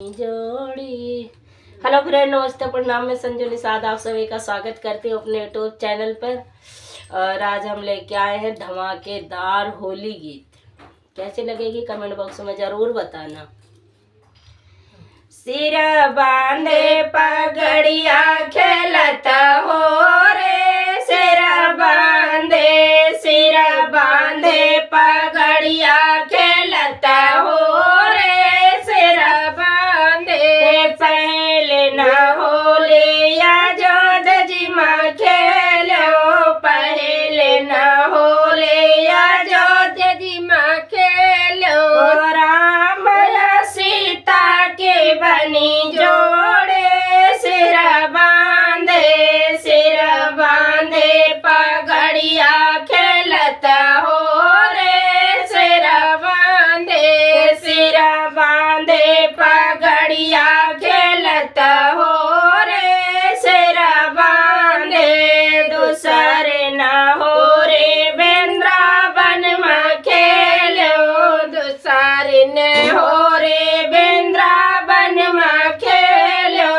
जोड़ी। Hello friend, नमस्ते, प्रणाम। मैं संजू निषाद आप सभी का स्वागत करती हूँ अपने यूट्यूब चैनल पर। और आज हम लेके आए हैं धमाकेदार होली गीत। कैसे लगेगी कमेंट बॉक्स में जरूर बताना। सिर बांधे पगड़िया खेलत हो रे, सिर बांधे पगड़िया खेलत हो रे, सिर बांधे पहले न होलिया जोध जी माँ खेलो, पहले न होलिया जोध जी माँ खेलो। राम या सीता के बनी जोड़े, सिर बांधे पगड़िया खेलत हो रे, सिर बांधे पगड़िया खेलत हो रे, सिर बांधे। दूसरे न हो रे वृंदावन में खेलो, दूसरे न हो रे वृंदावन में खेलो।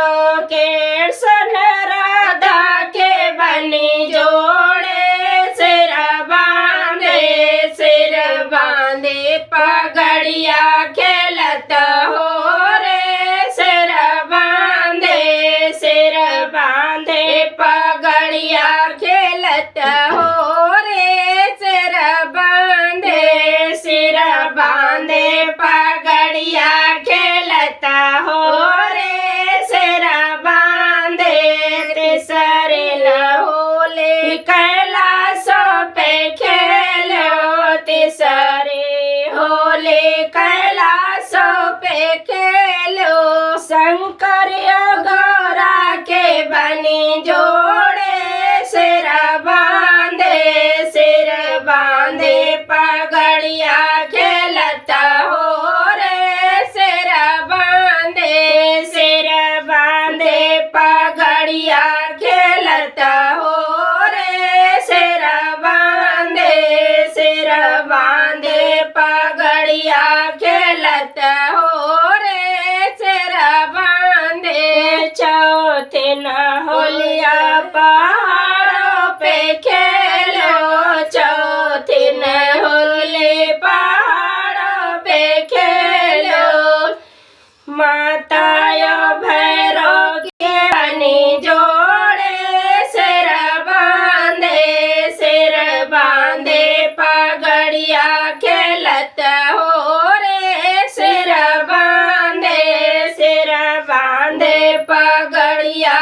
कृष्ण राधा के बनी जोड़े, सिर बांधे पगड़िया खेलत हो रे, सिर बांधे पगड़िया खेलत हो रे, सिर बांधे पगड़िया खेलत हो रे, सिर बांधे। तीसरे न होले कैलाशों पे खेलो, तीसरे होले कैलाशों पे खेलो। शंकर गौरा के बनी जोड़े, सिर बांधे पगड़िया खेलत हो रे, सिर बांधे पगड़िया खेलत हो रे, सिर बांधे पगड़िया खेलत हो रे, सिर बांधे। चौथे न होलिया पहाड़ों पे खेलो, चौथे न होले पहाड़ों पे खेलो। माता भैरव के बनी जोड़े, सिर बांधे पगड़िया खेलत हो रे, सिर बांधे पगड़िया